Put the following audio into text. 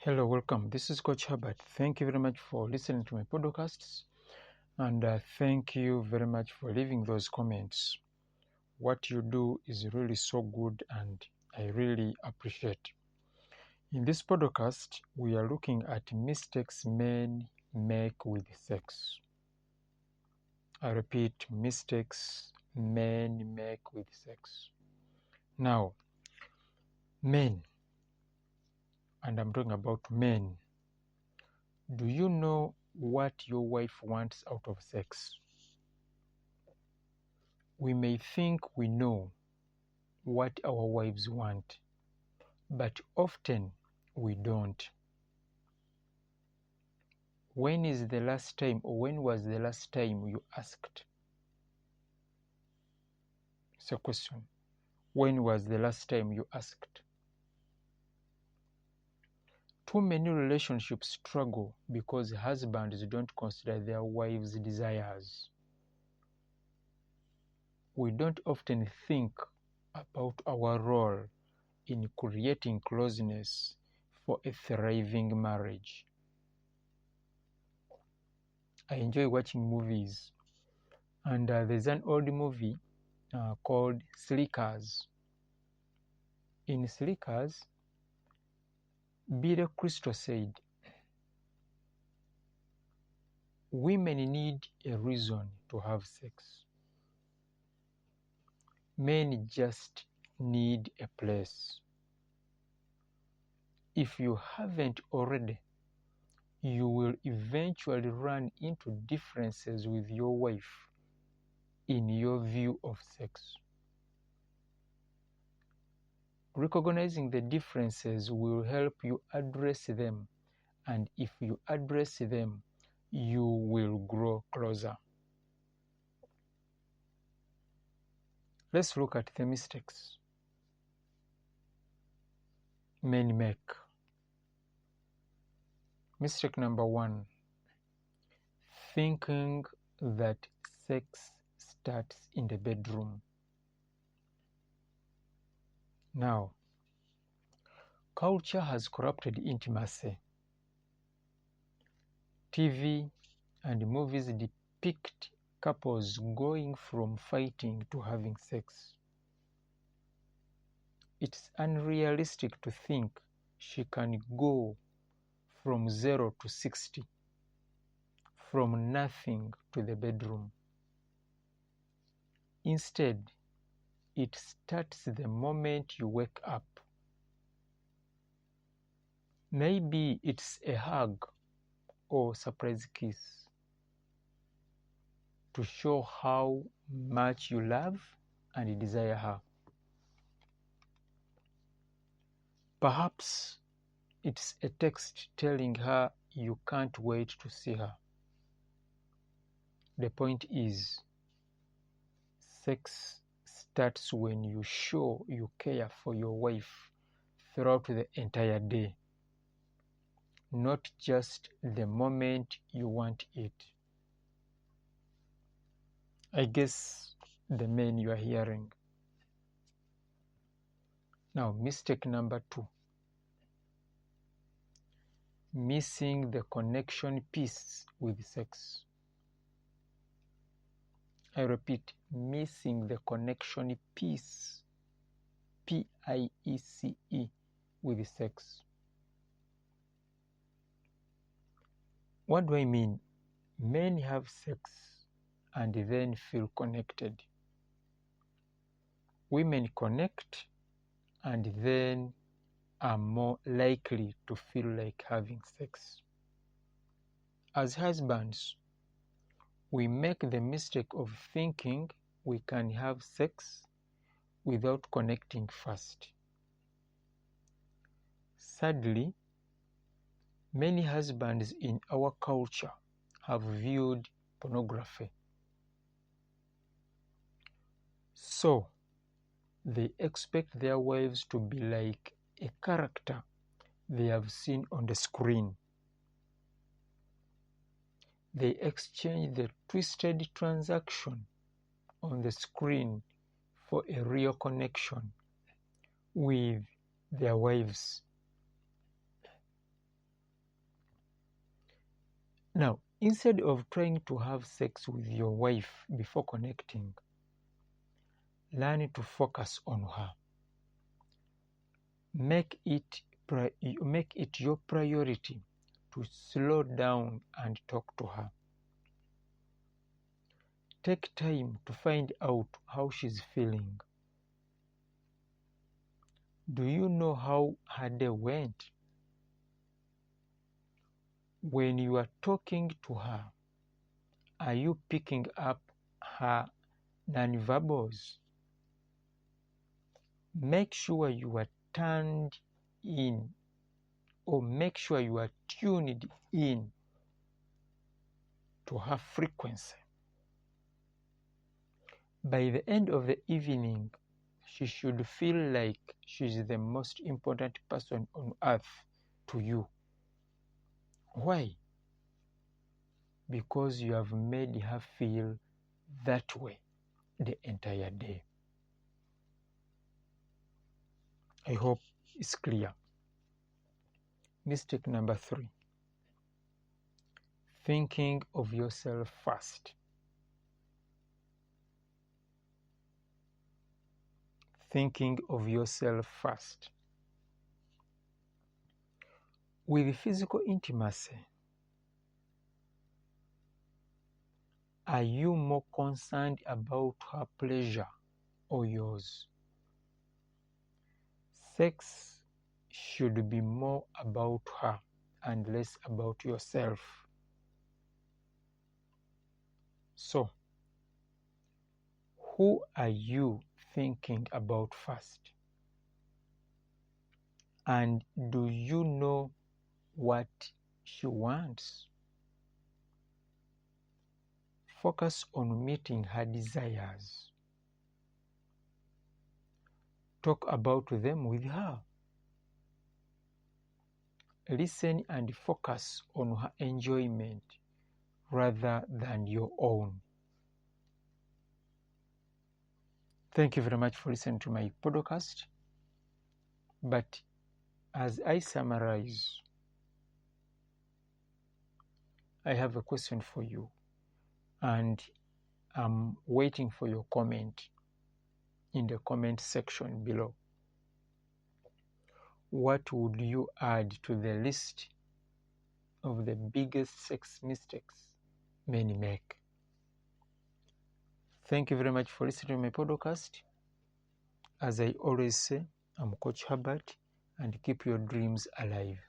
Hello, welcome. This is Coach Herbert. Thank you very much for listening to my podcasts, and thank you very much for leaving those comments. What you do is really so good, and I really appreciate. In this podcast, we are looking at mistakes men make with sex. I repeat, mistakes men make with sex. Now, men, and I'm talking about men. Do you know what your wife wants out of sex? We may think we know what our wives want, but often we don't. When is the last time, or when was the last time you asked? It's a question. When was the last time you asked? Too many relationships struggle because husbands don't consider their wives' desires. We don't often think about our role in creating closeness for a thriving marriage. I enjoy watching movies, and there's an old movie called Slickers. In Slickers, Billy Crystal said, women need a reason to have sex. Men just need a place. If you haven't already, you will eventually run into differences with your wife in your view of sex. Recognizing the differences will help you address them, and if you address them, you will grow closer. Let's look at the mistakes men make. Mistake number 1, thinking that sex starts in the bedroom. Now, culture has corrupted intimacy. TV and movies depict couples going from fighting to having sex. It's unrealistic to think she can go from 0 to 60, from nothing to the bedroom. Instead, it starts the moment you wake up. Maybe it's a hug or surprise kiss to show how much you love and desire her. Perhaps it's a text telling her you can't wait to see her. The point is, sex starts when you show you care for your wife throughout the entire day, not just the moment you want it. I guess the men you are hearing. Now, mistake number 2, missing the connection piece with sex. I repeat, missing the connection piece, P-I-E-C-E, with sex. What do I mean? Men have sex and then feel connected. Women connect and then are more likely to feel like having sex. As husbands, we make the mistake of thinking we can have sex without connecting first. Sadly, many husbands in our culture have viewed pornography. So, they expect their wives to be like a character they have seen on the screen. They exchange the twisted transaction on the screen for a real connection with their wives. Now, instead of trying to have sex with your wife before connecting, learn to focus on her. Make it your priority to slow down and talk to her. Take time to find out how she's feeling. Do you know how her day went? When you are talking to her, are you picking up her nonverbals? Make sure you are turned in, or make sure you are tuned in to her frequency. By the end of the evening, she should feel like she's the most important person on earth to you. Why? Because you have made her feel that way the entire day. I hope it's clear. Mistake number 3. Thinking of yourself first. Thinking of yourself first. With physical intimacy, are you more concerned about her pleasure or yours? Sex should be more about her and less about yourself. So, who are you thinking about first? And do you know what she wants? Focus on meeting her desires. Talk about them with her. Listen and focus on her enjoyment rather than your own. Thank you very much for listening to my podcast. But as I summarize, I have a question for you, and I'm waiting for your comment in the comment section below. What would you add to the list of the biggest sex mistakes men make? Thank you very much for listening to my podcast. As I always say, I'm Coach Herbert, and keep your dreams alive.